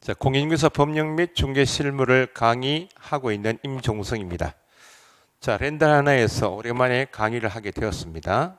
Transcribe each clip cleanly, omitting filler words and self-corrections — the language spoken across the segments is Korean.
자, 공인중개사 법령 및 중개 실무를 강의하고 있는 임종성입니다. 자, 랜덤 하나에서 오랜만에 강의를 하게 되었습니다.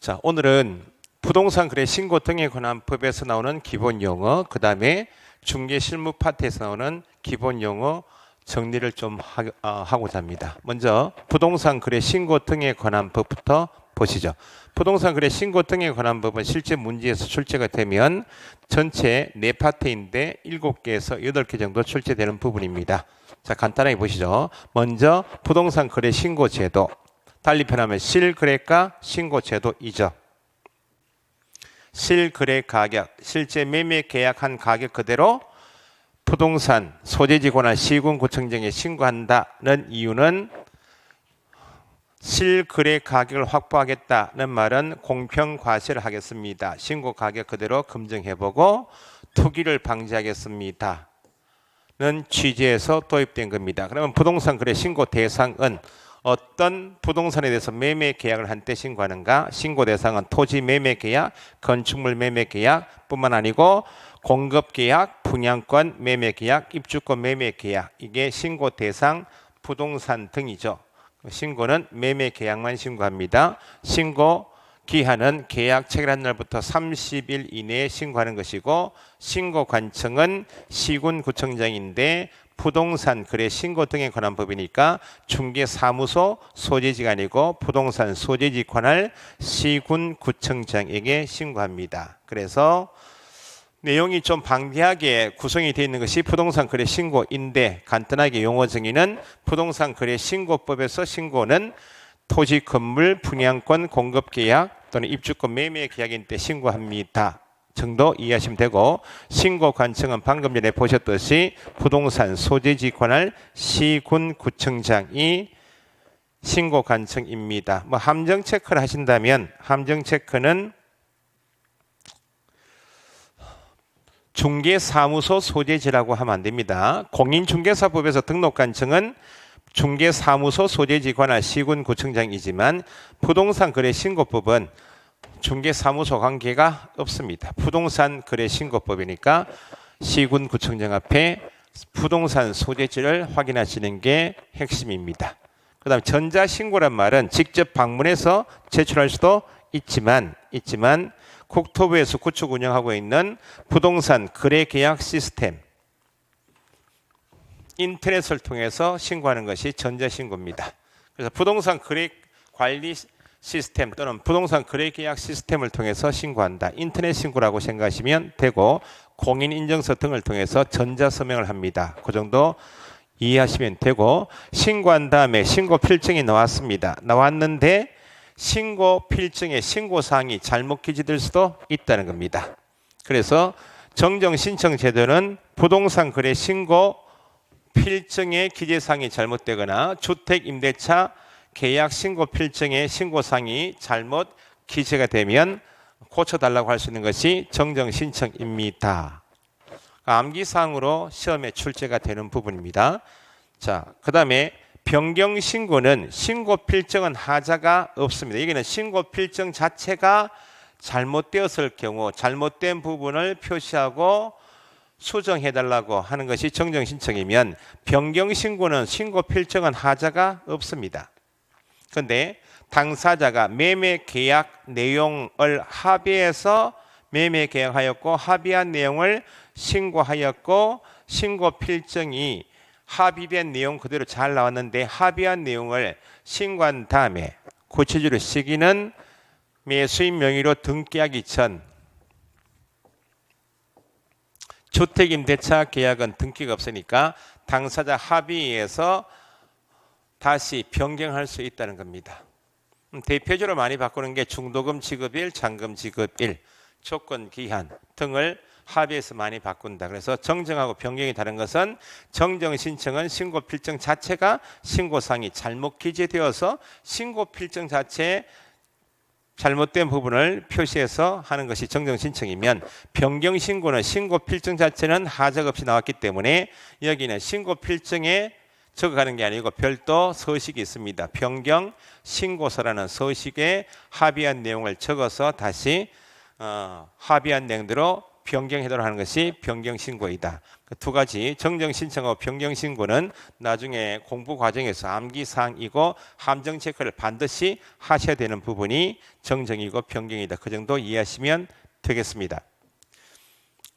자, 오늘은 부동산 거래 신고 등에 관한 법에서 나오는 기본 용어, 그 다음에 중개 실무 파트에서 나오는 기본 용어 정리를 좀 하고자 합니다. 먼저 부동산 거래 신고 등에 관한 법부터 보시죠. 부동산 거래 신고 등에 관한 법은 실제 문제에서 출제가 되면 전체 4파트인데 7개에서 8개 정도 출제되는 부분입니다. 자, 간단하게 보시죠. 먼저 부동산 거래 신고 제도, 달리 표현하면 실거래가 신고 제도이죠. 실거래 가격, 실제 매매 계약한 가격 그대로 부동산 소재지 관할 시군구청장에 신고한다는 이유는 실거래 가격을 확보하겠다는 말은 공평과세를 하겠습니다. 신고 가격 그대로 검증해보고 투기를 방지하겠습니다. 는 취지에서 도입된 겁니다. 그러면 부동산 거래 신고 대상은 어떤 부동산에 대해서 매매 계약을 한 때 신고하는가? 신고 대상은 토지 매매 계약, 건축물 매매 계약 뿐만 아니고 공급 계약, 분양권 매매 계약, 입주권 매매 계약, 이게 신고 대상 부동산 등이죠. 신고는 매매 계약만 신고합니다. 신고 기한은 계약 체결한 날부터 30일 이내에 신고하는 것이고, 신고 관청은 시군구청장인데 부동산 거래 신고 등에 관한 법이니까 중개사무소 소재지가 아니고 부동산 소재지 관할 시군구청장에게 신고합니다. 그래서 내용이 좀 방대하게 구성이 되어 있는 것이 부동산 거래 신고인데, 간단하게 용어 정의는 부동산 거래 신고법에서 신고는 토지 건물 분양권 공급 계약 또는 입주권 매매 계약인 때 신고합니다 정도 이해하시면 되고, 신고 관청은 방금 전에 보셨듯이 부동산 소재지 관할 시군구청장이 신고 관청입니다. 뭐 함정 체크를 하신다면 함정 체크는 중개사무소 소재지라고 하면 안 됩니다. 공인중개사법에서 등록관청은 중개사무소 소재지 관할 시군구청장이지만 부동산 거래 신고법은 중개사무소 관계가 없습니다. 부동산 거래 신고법이니까 시군구청장 앞에 부동산 소재지를 확인하시는 게 핵심입니다. 그 다음 전자신고란 말은 직접 방문해서 제출할 수도 있지만 국토부에서 구축 운영하고 있는 부동산 거래 계약 시스템 인터넷을 통해서 신고하는 것이 전자신고입니다. 그래서 부동산 거래 관리 시스템 또는 부동산 거래 계약 시스템을 통해서 신고한다. 인터넷 신고라고 생각하시면 되고, 공인인증서 등을 통해서 전자서명을 합니다. 그 정도 이해하시면 되고, 신고한 다음에 신고 필증이 나왔습니다. 나왔는데 신고 필증의 신고사항이 잘못 기재될 수도 있다는 겁니다. 그래서 정정신청 제도는 부동산 거래 신고 필증의 기재사항이 잘못되거나 주택임대차 계약 신고 필증의 신고사항이 잘못 기재가 되면 고쳐달라고 할 수 있는 것이 정정신청입니다. 암기사항으로 시험에 출제가 되는 부분입니다. 자, 그 다음에 변경 신고는 신고 필증은 하자가 없습니다. 여기는 신고 필증 자체가 잘못되었을 경우 잘못된 부분을 표시하고 수정해달라고 하는 것이 정정신청이면, 변경 신고는 신고 필증은 하자가 없습니다. 그런데 당사자가 매매 계약 내용을 합의해서 매매 계약하였고 합의한 내용을 신고하였고, 신고 필증이 합의된 내용 그대로 잘 나왔는데 합의한 내용을 신고한 다음에 구체적으로 시기는 매수인 명의로 등기하기 전, 주택임대차 계약은 등기가 없으니까 당사자 합의에서 다시 변경할 수 있다는 겁니다. 대표적으로 많이 바꾸는 게 중도금 지급일, 잔금 지급일, 조건 기한 등을 합의해서 많이 바꾼다. 그래서 정정하고 변경이 다른 것은, 정정 신청은 신고 필증 자체가 신고사항이 잘못 기재되어서 신고 필증 자체에 잘못된 부분을 표시해서 하는 것이 정정 신청이면, 변경 신고는 신고 필증 자체는 하자가 없이 나왔기 때문에 여기는 신고 필증에 적어가는 게 아니고 별도 서식이 있습니다. 변경 신고서라는 서식에 합의한 내용을 적어서 다시 합의한 내용대로 변경하도록 하는 것이 변경신고이다. 그 두 가지 정정신청하고 변경신고는 나중에 공부 과정에서 암기사항이고 함정 체크를 반드시 하셔야 되는 부분이 정정이고 변경이다. 그 정도 이해하시면 되겠습니다.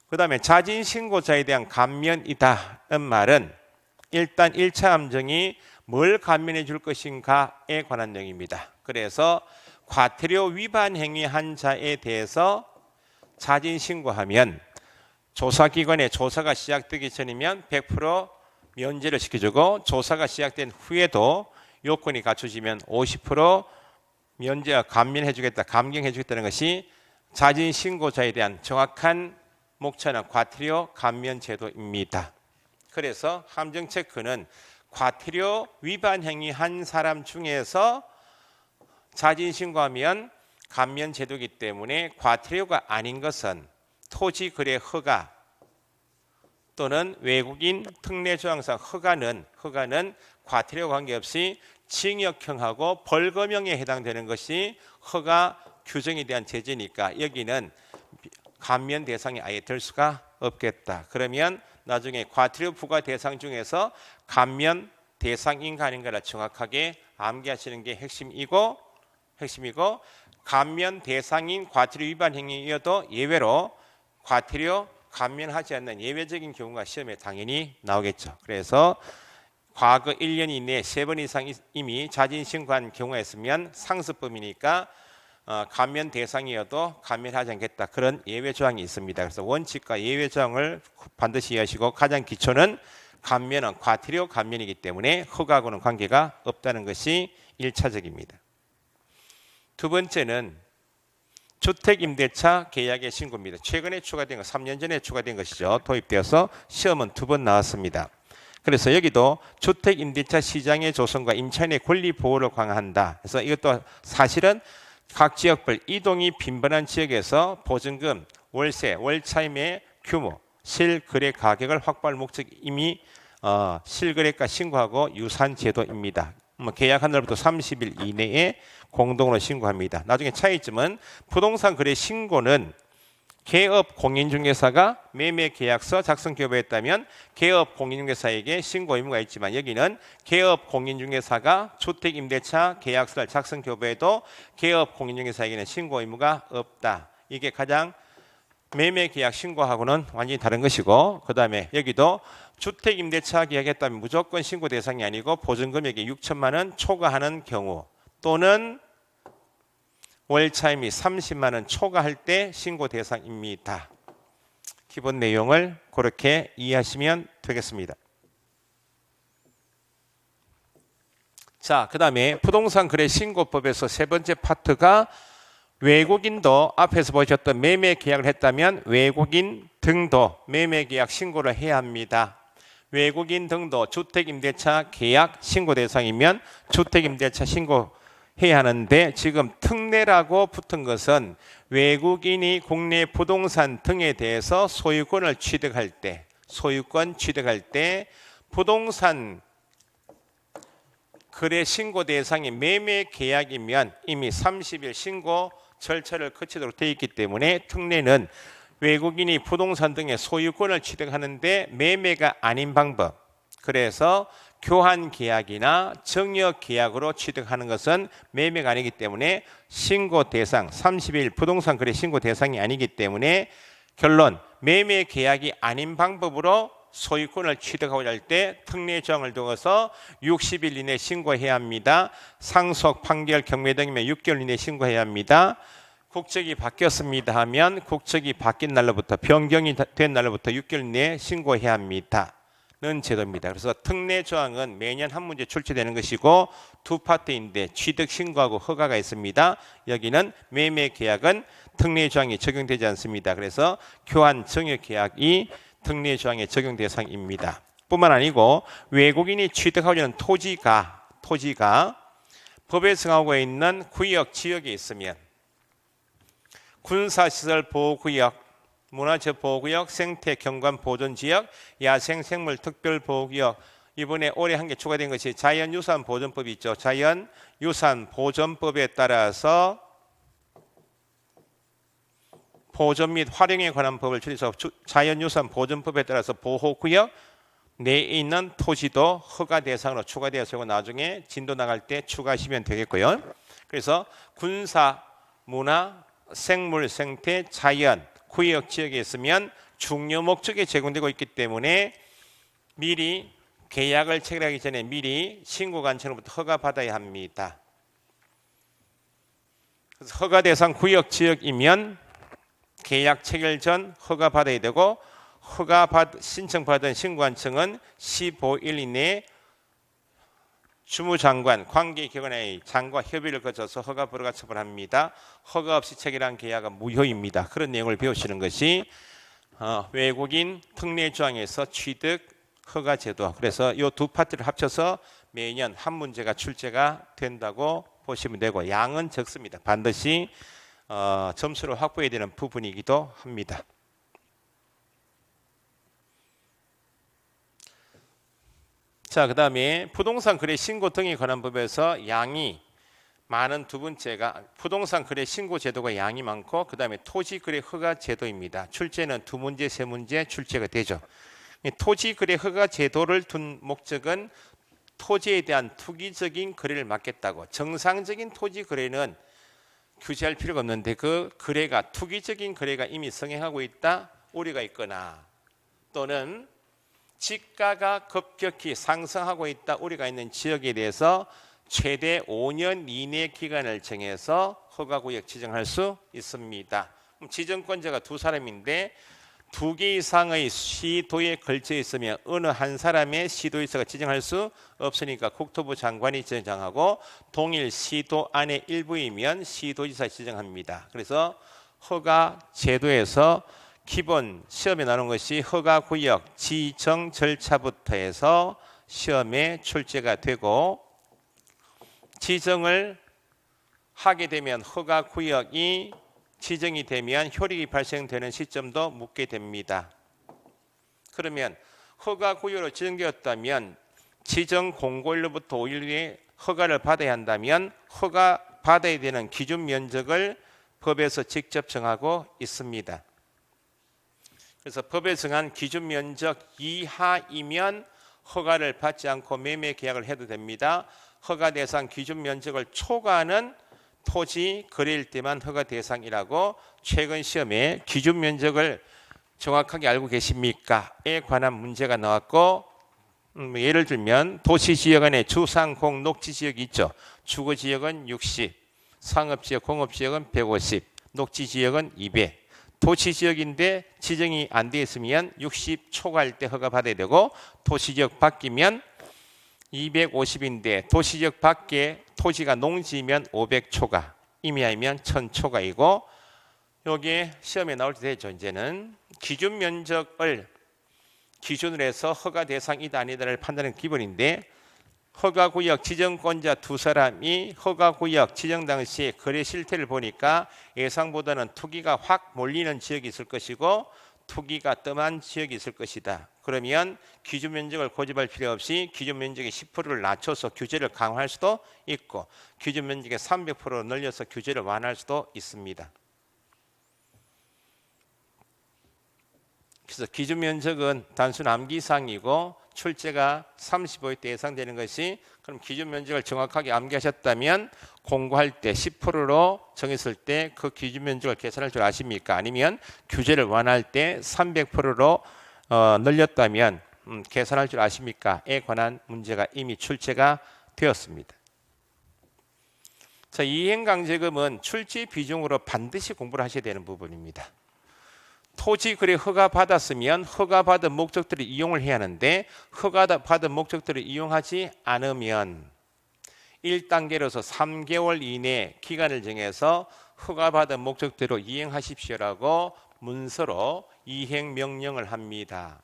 그 다음에 자진신고자에 대한 감면이다는 말은 일단 1차 함정이 뭘 감면해 줄 것인가에 관한 내용입니다. 그래서 과태료 위반 행위한 자에 대해서 자진신고하면 조사기관의 조사가 시작되기 전이면 100% 면제를 시켜주고 조사가 시작된 후에도 요건이 갖춰지면 50% 면제와 감면해 주겠다, 감경해 주겠다는 것이 자진신고자에 대한 정확한 목차는 과태료 감면 제도입니다. 그래서 함정 체크는 과태료 위반 행위한 사람 중에서 자진신고하면 감면 제도이기 때문에 과태료가 아닌 것은 토지 거래 허가 또는 외국인 특례 조항상 허가는 과태료 관계없이 징역형하고 벌금형에 해당되는 것이 허가 규정에 대한 제재니까 여기는 감면 대상이 아예 될 수가 없겠다. 그러면 나중에 과태료 부과 대상 중에서 감면 대상인가 아닌가를 정확하게 암기하시는 게 핵심이고 감면 대상인 과태료 위반 행위여도 예외로 과태료 감면하지 않는 예외적인 경우가 시험에 당연히 나오겠죠. 그래서 과거 1년 이내에 3번 이상 이미 자진신고한 경우가 있으면 상습범이니까 감면 대상이어도 감면하지 않겠다. 그런 예외 조항이 있습니다. 그래서 원칙과 예외 조항을 반드시 이해하시고 가장 기초는 감면은 과태료 감면이기 때문에 허가하고는 관계가 없다는 것이 1차적입니다. 두 번째는 주택임대차 계약의 신고입니다. 최근에 추가된 것, 3년 전에 추가된 것이죠. 도입되어서 시험은 2번 나왔습니다. 그래서 여기도 주택임대차 시장의 조성과 임차인의 권리 보호를 강화한다. 그래서 이것도 사실은 각 지역별 이동이 빈번한 지역에서 보증금, 월세, 월차임의 규모, 실거래 가격을 확보할 목적이 이미 실거래가 신고하고 유사한 제도입니다. 계약한 날부터 30일 이내에 공동으로 신고합니다. 나중에 차이점은 부동산 거래 신고는 개업 공인중개사가 매매계약서 작성 교부했다면 개업 공인중개사에게 신고 의무가 있지만 여기는 개업 공인중개사가 주택임대차 계약서를 작성 교부해도 개업 공인중개사에게는 신고 의무가 없다. 이게 가장 매매계약 신고하고는 완전히 다른 것이고, 그 다음에 여기도 주택임대차 계약했다면 무조건 신고 대상이 아니고 보증금액이 6천만 원 초과하는 경우 또는 월차임이 30만 원 초과할 때 신고 대상입니다. 기본 내용을 그렇게 이해하시면 되겠습니다. 자, 그 다음에 부동산 거래 신고법에서 세 번째 파트가 외국인도 앞에서 보셨던 매매 계약을 했다면 외국인 등도 매매 계약 신고를 해야 합니다. 외국인 등도 주택임대차 계약 신고 대상이면 주택임대차 신고해야 하는데 지금 특례라고 붙은 것은 외국인이 국내 부동산 등에 대해서 소유권 취득할 때 부동산 거래 신고 대상이 매매 계약이면 이미 30일 신고 절차를 거치도록 되어 있기 때문에 특례는 외국인이 부동산 등의 소유권을 취득하는데 매매가 아닌 방법, 그래서 교환 계약이나 정역 계약으로 취득하는 것은 매매가 아니기 때문에 신고 대상 30일 부동산 거래 신고 대상이 아니기 때문에 결론, 매매 계약이 아닌 방법으로 소유권을 취득하고자 할 때 특례 조항을 두어서 60일 이내 신고해야 합니다. 상속 판결 경매 등이면 6개월 이내 신고해야 합니다. 국적이 바뀌었습니다 하면 국적이 바뀐 날로부터 변경이 된 날로부터 6개월 이내에 신고해야 합니다는 제도입니다. 그래서 특례 조항은 매년 한 문제 출제되는 것이고 두 파트인데 취득 신고하고 허가가 있습니다. 여기는 매매 계약은 특례 조항이 적용되지 않습니다. 그래서 교환 정역 계약이 특례 조항의 적용 대상입니다. 뿐만 아니고 외국인이 취득하고자 하는 토지가 법에 정하고 있는 구역 지역에 있으면 군사시설 보호구역, 문화재 보호구역, 생태 경관 보존지역, 야생생물 특별보호구역, 이번에 올해 한 개 추가된 것이 자연유산 보존법이 있죠. 자연유산 보존법에 따라서 보존 및 활용에 관한 법을 줄여서 자연유산 보존법에 따라서 보호구역 내에 있는 토지도 허가 대상으로 추가되어서 나중에 진도 나갈 때 추가하시면 되겠고요. 그래서 군사, 문화, 생물, 생태, 자연, 구역 지역에 있으면 중요 목적에 제공되고 있기 때문에 미리 계약을 체결하기 전에 미리 신고관청으로부터 허가받아야 합니다. 그래서 허가 대상 구역 지역이면 계약 체결 전 허가받아야 되고 신청받은 신고관청은 15일 이내에 주무장관, 관계기관의 장과 협의를 거쳐서 허가 불허가 처분합니다. 허가 없이 체결한 계약은 무효입니다. 그런 내용을 배우시는 것이 외국인 특례조항에서 취득 허가 제도. 그래서 이 두 파트를 합쳐서 매년 한 문제가 출제가 된다고 보시면 되고 양은 적습니다. 반드시 점수를 확보해야 되는 부분이기도 합니다. 자, 그 다음에 부동산 거래 신고 등에 관한 법에서 양이 많은 두 번째가 부동산 거래 신고 제도가 양이 많고 그 다음에 토지 거래 허가 제도입니다. 출제는 두 문제, 세 문제 출제가 되죠. 토지 거래 허가 제도를 둔 목적은 토지에 대한 투기적인 거래를 막겠다고. 정상적인 토지 거래는 규제할 필요가 없는데 그 거래가 투기적인 거래가 이미 성행하고 있다, 우려가 있거나 또는 지가가 급격히 상승하고 있다, 우려가 있는 지역에 대해서 최대 5년 이내 기간을 정해서 허가구역 지정할 수 있습니다. 지정권자가 두 사람인데 두 개 이상의 시도에 걸쳐 있으면 어느 한 사람의 시도지사가 지정할 수 없으니까 국토부 장관이 지정하고 동일 시도 안에 일부이면 시도지사 지정합니다. 그래서 허가 제도에서 기본 시험에 나오는 것이 허가구역 지정 절차부터 해서 시험에 출제가 되고 지정을 하게 되면 허가구역이 지정이 되면 효력이 발생되는 시점도 묻게 됩니다. 그러면 허가구역으로 지정되었다면 지정 공고일로부터 5일 후에 허가를 받아야 한다면 허가 받아야 되는 기준 면적을 법에서 직접 정하고 있습니다. 그래서 법에 정한 기준 면적 이하이면 허가를 받지 않고 매매 계약을 해도 됩니다. 허가 대상 기준 면적을 초과하는 토지 거래일 때만 허가 대상이라고 최근 시험에 기준 면적을 정확하게 알고 계십니까?에 관한 문제가 나왔고 예를 들면 도시지역 안에 주상공 녹지지역이 있죠. 주거지역은 60, 상업지역, 공업지역은 150, 녹지지역은 200. 도시지역인데 지정이 안 되어 있으면 60 초과할 때 허가 받아야 되고 도시지역 바뀌면 250인데 도시지역 밖에 토지가 농지면 500 초과, 임야이면 1000 초과이고 여기에 시험에 나올 때 되죠. 이제는 기준 면적을 기준으로 해서 허가 대상이다 아니다를 판단하는 기본인데 허가구역 지정권자 두 사람이 허가구역 지정 당시에 거래 실태를 보니까 예상보다는 투기가 확 몰리는 지역이 있을 것이고 투기가 뜸한 지역이 있을 것이다. 그러면 기준 면적을 고집할 필요 없이 기준 면적의 10%를 낮춰서 규제를 강화할 수도 있고 기준 면적의 300%로 늘려서 규제를 완화할 수도 있습니다. 그래서 기준 면적은 단순 암기사항이고 출제가 35회 때 예상되는 것이 그럼 기준 면적을 정확하게 암기하셨다면 공부할 때 10%로 정했을 때 그 기준 면적을 계산할 줄 아십니까? 아니면 규제를 완화할 때 300%로 늘렸다면 계산할 줄 아십니까?에 관한 문제가 이미 출제가 되었습니다. 자, 이행강제금은 출제 비중으로 반드시 공부를 하셔야 되는 부분입니다. 토지 거래 허가 받았으면 허가 받은 목적들을 이용을 해야 하는데 허가 받은 목적들을 이용하지 않으면 1단계로서 3개월 이내 기간을 정해서 허가 받은 목적대로 이행하십시오라고 문서로 이행명령을 합니다.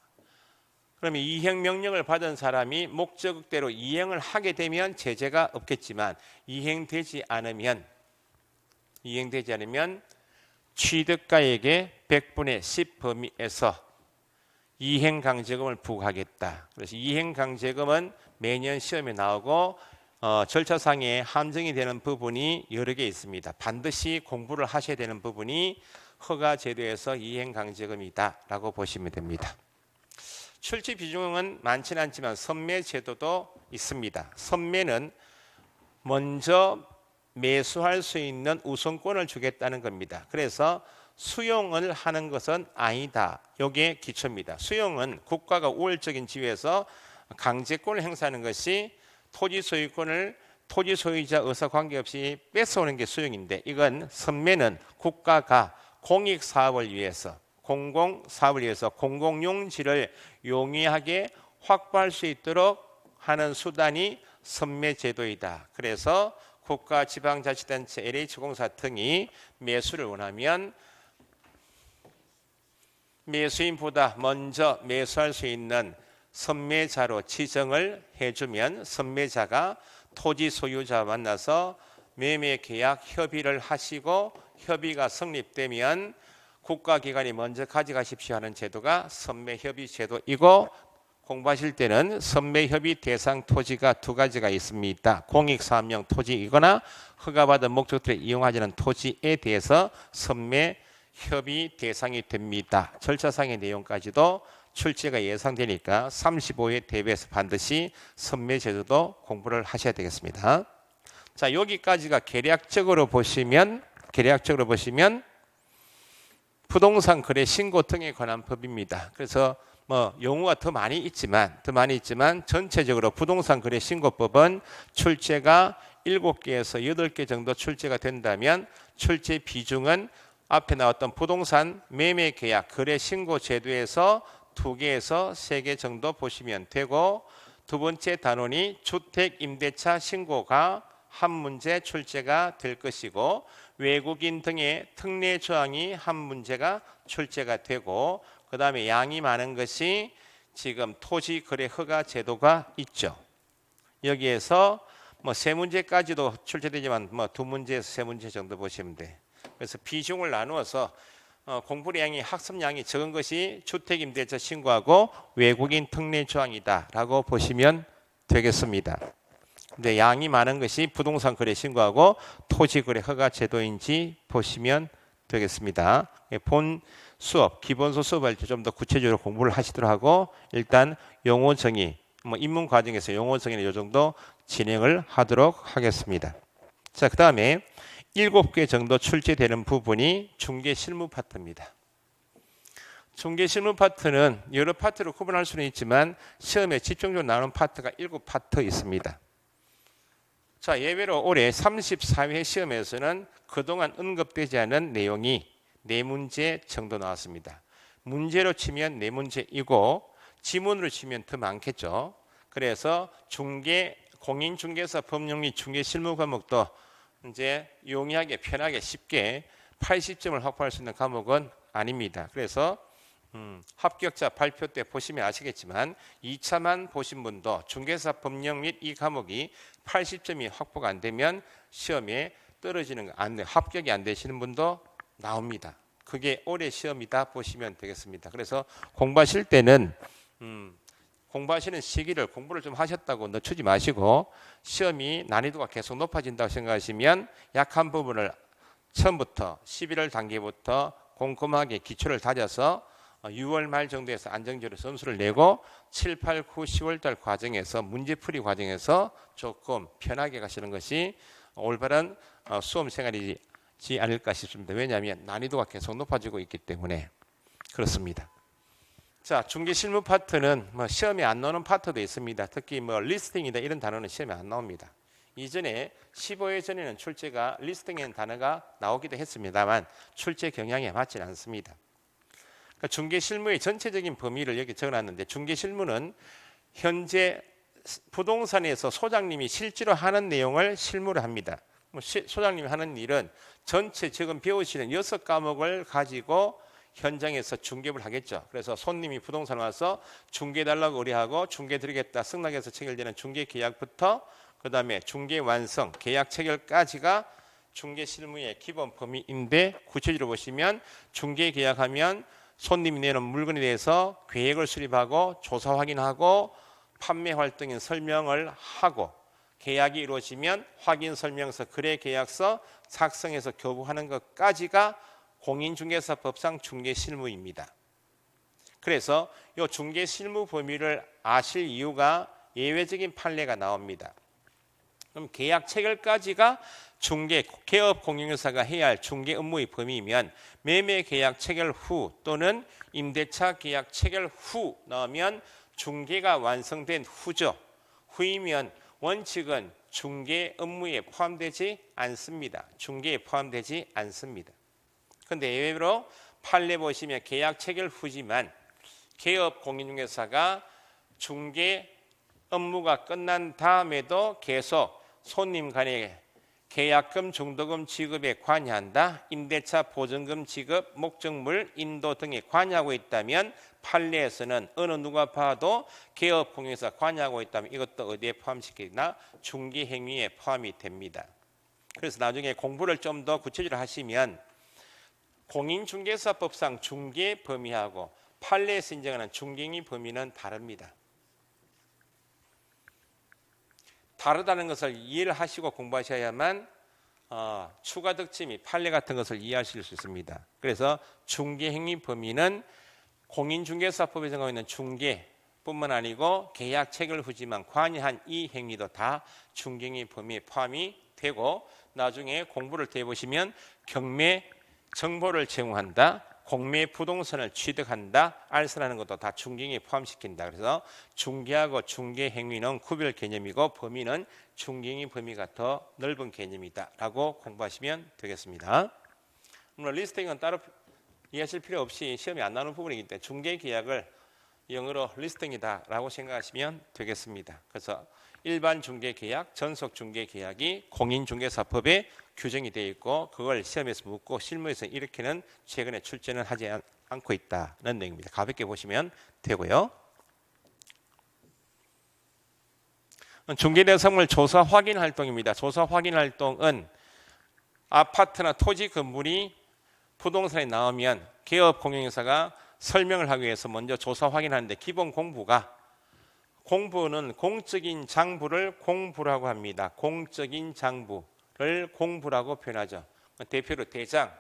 그러면 이행명령을 받은 사람이 목적대로 이행을 하게 되면 제재가 없겠지만 이행되지 않으면 취득가액의 100분의 10 범위에서 이행강제금을 부과하겠다. 그래서 이행강제금은 매년 시험에 나오고 절차상에 함정이 되는 부분이 여러 개 있습니다. 반드시 공부를 하셔야 되는 부분이 허가제도에서 이행강제금이다라고 보시면 됩니다. 출제 비중은 많지는 않지만 선매제도도 있습니다. 선매는 먼저 매수할 수 있는 우선권을 주겠다는 겁니다. 그래서 수용을 하는 것은 아니다. 이게 기초입니다. 수용은 국가가 우월적인 지위에서 강제권을 행사하는 것이 토지 소유권을 토지 소유자 의사 관계없이 뺏어오는 게 수용인데, 이건 선매는 국가가 공익 사업을 위해서 공공사업을 위해서 공공용지를 용이하게 확보할 수 있도록 하는 수단이 선매제도이다. 그래서 국가 지방자치단체 LH공사 등이 매수를 원하면 매수인보다 먼저 매수할 수 있는 선매자로 지정을 해주면 선매자가 토지 소유자와 만나서 매매계약 협의를 하시고 협의가 성립되면 국가기관이 먼저 가져가십시오 하는 제도가 선매협의제도이고, 공부하실 때는 선매협의 대상 토지가 두 가지가 있습니다. 공익사업용 토지이거나 허가받은 목적들에 이용하지 않은 토지에 대해서 선매협의 대상이 됩니다. 절차상의 내용까지도 출제가 예상되니까 35회 대비해서 반드시 선매제도도 공부를 하셔야 되겠습니다. 자, 여기까지가 개략적으로 보시면 부동산 거래 신고 등에 관한 법입니다. 그래서 용어가 더 많이 있지만 전체적으로 부동산 거래 신고법은 출제가 7개에서 8개 정도 출제가 된다면 출제 비중은 앞에 나왔던 부동산 매매 계약 거래 신고 제도에서 2개에서 3개 정도 보시면 되고, 두 번째 단원이 주택 임대차 신고가 한 문제 출제가 될 것이고, 외국인 등의 특례 조항이 한 문제가 출제가 되고, 그 다음에 양이 많은 것이 지금 토지 거래 허가 제도가 있죠. 여기에서 3문제까지도 출제되지만 2문제에서 3문제 정도 보시면 돼. 그래서 비중을 나누어서 공부량이 학습량이 적은 것이 주택임대차 신고하고 외국인 특례 조항이다라고 보시면 되겠습니다. 근데 양이 많은 것이 부동산 거래 신고하고 토지 거래 허가 제도인지 보시면 되겠습니다. 본 수업, 기본서 수업할 때 좀 더 구체적으로 공부를 하시도록 하고, 일단 용어 정의, 입문 과정에서 용어 정의는 이 정도 진행을 하도록 하겠습니다. 자, 그 다음에 7개 정도 출제되는 부분이 중개 실무 파트입니다. 중개 실무 파트는 여러 파트로 구분할 수는 있지만 시험에 집중적으로 나오는 파트가 7파트 있습니다. 자, 예외로 올해 34회 시험에서는 그동안 언급되지 않은 내용이 4문제 정도 나왔습니다. 문제로 치면 4문제이고 지문으로 치면 더 많겠죠. 그래서 공인중개사 법령및 중개실무 과목도 이제 용이하게 편하게 쉽게 80점을 확보할 수 있는 과목은 아닙니다. 그래서 합격자 발표 때 보시면 아시겠지만 2차만 보신 분도 중개사 법령 및 이 과목이 80점이 확보가 안 되면 시험에 떨어지는 합격이 안 되시는 분도 나옵니다. 그게 올해 시험이다 보시면 되겠습니다. 그래서 공부하실 때는 공부하시는 시기를 공부를 좀 하셨다고 늦추지 마시고, 시험이 난이도가 계속 높아진다고 생각하시면 약한 부분을 처음부터 11월 단계부터 꼼꼼하게 기초를 다져서 6월 말 정도에서 안정적으로 점수를 내고 7, 8, 9, 10월 달 과정에서 문제풀이 과정에서 조금 편하게 가시는 것이 올바른 수험 생활이지 않을까 싶습니다. 왜냐하면 난이도가 계속 높아지고 있기 때문에 그렇습니다. 자, 중개 실무 파트는 시험에 안 나오는 파트도 있습니다. 특히 리스팅이다 이런 단어는 시험에 안 나옵니다. 이전에 15회 전에는 출제가 리스팅이라는 단어가 나오기도 했습니다만 출제 경향에 맞지는 않습니다. 그러니까 중개 실무의 전체적인 범위를 여기 적어놨는데, 중개 실무는 현재 부동산에서 소장님이 실제로 하는 내용을 실무로 합니다. 소장님이 하는 일은 전체 지금 배우시는 6과목을 가지고 현장에서 중개를 하겠죠. 그래서 손님이 부동산 와서 중개 달라고 의뢰하고 중개 드리겠다 승낙해서 체결되는 중개 계약부터 그 다음에 중개 완성, 계약 체결까지가 중개 실무의 기본 범위인데, 구체적으로 보시면 중개 계약하면 손님이 내는 물건에 대해서 계획을 수립하고 조사 확인하고 판매 활동인 설명을 하고, 계약이 이루어지면 확인 설명서, 거래 계약서 작성해서 교부하는 것까지가 공인중개사법상 중개실무입니다. 그래서 이 중개실무 범위를 아실 이유가 예외적인 판례가 나옵니다. 그럼 계약 체결까지가 개업 공인중개사가 해야 할 중개 업무의 범위이면 매매 계약 체결 후 또는 임대차 계약 체결 후 나오면 중개가 완성된 후죠. 후이면 원칙은 중개 업무에 포함되지 않습니다. 중개에 포함되지 않습니다. 그런데 예외로 판례 보시면 계약 체결 후지만 개업 공인중개사가 중개 업무가 끝난 다음에도 계속 손님 간의 계약금, 중도금 지급에 관여한다. 임대차 보증금 지급, 목적물 인도 등에 관여하고 있다면 판례에서는 어느 누가 봐도 개업 공인중개사 관여하고 있다면 이것도 어디에 포함시키나 중개 행위에 포함이 됩니다. 그래서 나중에 공부를 좀 더 구체적으로 하시면 공인중개사법상 중개 범위하고 판례에서 인정하는 중개행위 범위는 다릅니다. 다르다는 것을 이해를 하시고 공부하셔야만 추가 득점 및 판례 같은 것을 이해하실 수 있습니다. 그래서 중개행위 범위는 공인중개사법에 정하고 있는 중개뿐만 아니고 계약 체결 후지만 관여한 이 행위도 다 중개행위 범위에 포함이 되고 나중에 공부를 더 해보시면 경매 정보를 제공한다. 공매 부동산을 취득한다, 알선하는 것도 다 중개행위에 포함시킨다. 그래서 중개하고 중개행위는 구별 개념이고 범위는 중개행위 범위가 더 넓은 개념이다라고 공부하시면 되겠습니다. 물론 리스팅은 따로 이해하실 필요 없이 시험에 안 나오는 부분이기 때문에 중개계약을 영어로 리스팅이다라고 생각하시면 되겠습니다. 그래서 일반 중개계약, 전속 중개계약이 공인중개사법에 규정이 되어 있고 그걸 시험에서 묻고 실무에서 이렇게는 최근에 출제는 하지 않고 있다는 내용입니다. 가볍게 보시면 되고요. 중개대 선물 조사 확인 활동입니다. 조사 확인 활동은 아파트나 토지 건물이 부동산에 나오면 개업 공인중개사가 설명을 하기 위해서 먼저 조사 확인하는데 기본 공부는 공적인 장부를 공부라고 합니다. 공적인 장부를 공부라고 표현하죠. 대표로 대장,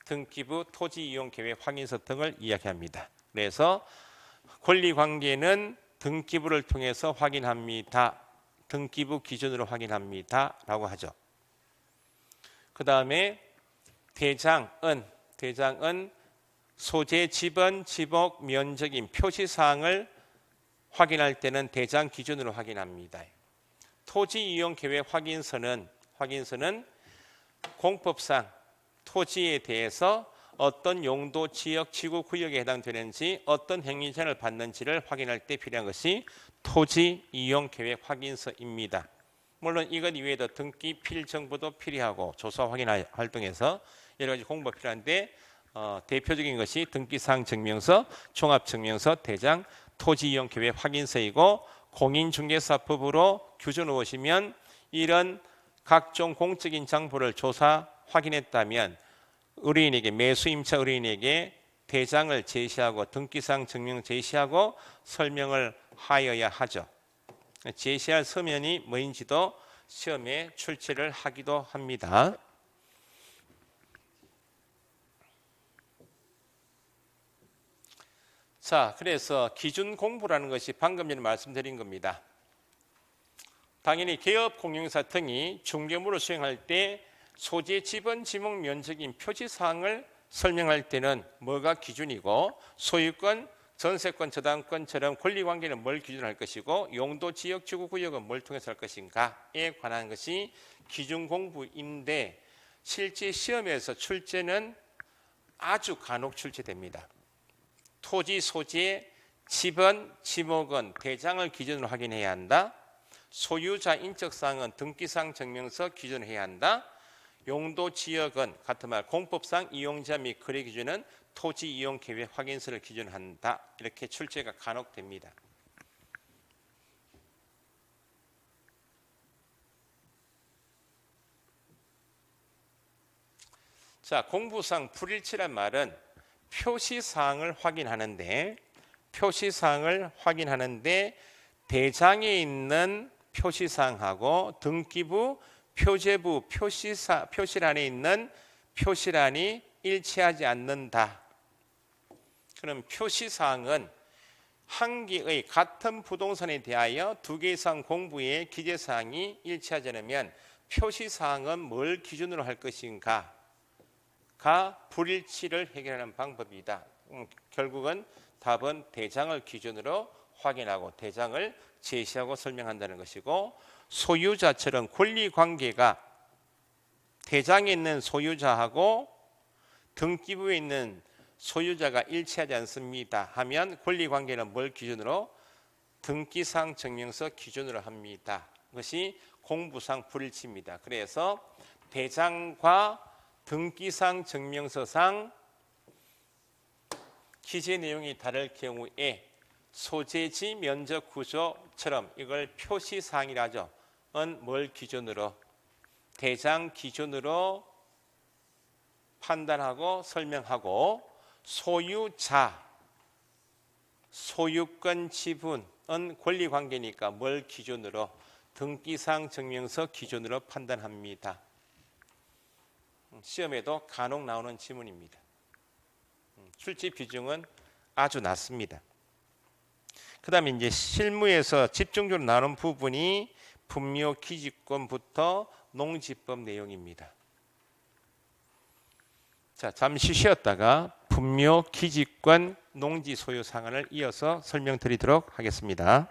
등기부, 토지 이용 계획 확인서 등을 이야기합니다. 그래서 권리관계는 등기부를 통해서 확인합니다. 등기부 기준으로 확인합니다. 라고 하죠. 그 다음에 대장은 소재, 지번, 지목, 면적인 표시사항을 확인할 때는 대장 기준으로 확인합니다. 토지 이용 계획 확인서는 공법상 토지에 대해서 어떤 용도, 지역, 지구, 구역에 해당되는지 어떤 행위전을 받는지를 확인할 때 필요한 것이 토지 이용 계획 확인서입니다. 물론 이것 이외에도 등기 필 정보도 필요하고 조사 확인 활동에서 여러 가지 공부가 필요한데 대표적인 것이 등기사항 증명서, 종합증명서, 대장, 토지 이용 계획 확인서이고 공인중개사법으로 규정을 보시면 이런 각종 공적인 장부를 조사 확인했다면 의뢰인에게 매수임차 의뢰인에게 대장을 제시하고 등기사항 증명 제시하고 설명을 하여야 하죠. 제시할 서면이 뭐인지도 시험에 출제를 하기도 합니다. 자, 그래서 기준 공부라는 것이 방금 전에 말씀드린 겁니다. 당연히 개업 공인중개사 등이 중개업무를 수행할 때 소재, 지번, 지목, 면적인 표시사항을 설명할 때는 뭐가 기준이고 소유권, 전세권, 저당권처럼 권리관계는 뭘 기준할 것이고 용도, 지역, 지구, 구역은 뭘 통해서 할 것인가에 관한 것이 기준 공부인데 실제 시험에서 출제는 아주 간혹 출제됩니다. 토지 소재, 지번, 지목은 대장을 기준으로 확인해야 한다. 소유자 인적사항은 등기사항 증명서 기준해야 한다. 용도 지역은 같은 말 공법상 이용자 및 거래 기준은 토지 이용 계획 확인서를 기준한다. 이렇게 출제가 간혹 됩니다. 자, 공부상 불일치란 말은 표시사항을 확인하는데 대장에 있는 표시사항하고 등기부, 표제부, 표시란에 있는 표시란이 일치하지 않는다. 그럼 표시사항은 한 개의 같은 부동산에 대하여 두 개 이상 공부의 기재사항이 일치하지 않으면 표시사항은 뭘 기준으로 할 것인가 가 불일치를 해결하는 방법이다. 결국은 답은 대장을 기준으로 확인하고 대장을 제시하고 설명한다는 것이고, 소유자처럼 권리관계가 대장에 있는 소유자하고 등기부에 있는 소유자가 일치하지 않습니다 하면 권리관계는 뭘 기준으로? 등기상 증명서 기준으로 합니다. 그것이 공부상 불일치입니다. 그래서 대장과 등기상 증명서상 기재 내용이 다를 경우에 소재지 면적 구조처럼 이걸 표시사항이라 하죠. 은 뭘 기준으로? 대장 기준으로 판단하고 설명하고, 소유자, 소유권 지분은 권리관계니까 뭘 기준으로? 등기상 증명서 기준으로 판단합니다. 시험에도 간혹 나오는 지문입니다. 출제 비중은 아주 낮습니다. 그 다음에 이제 실무에서 집중적으로 나오는 부분이 분묘 기지권부터 농지법 내용입니다. 자, 잠시 쉬었다가 분묘 기지권 농지 소유 상한을 이어서 설명드리도록 하겠습니다.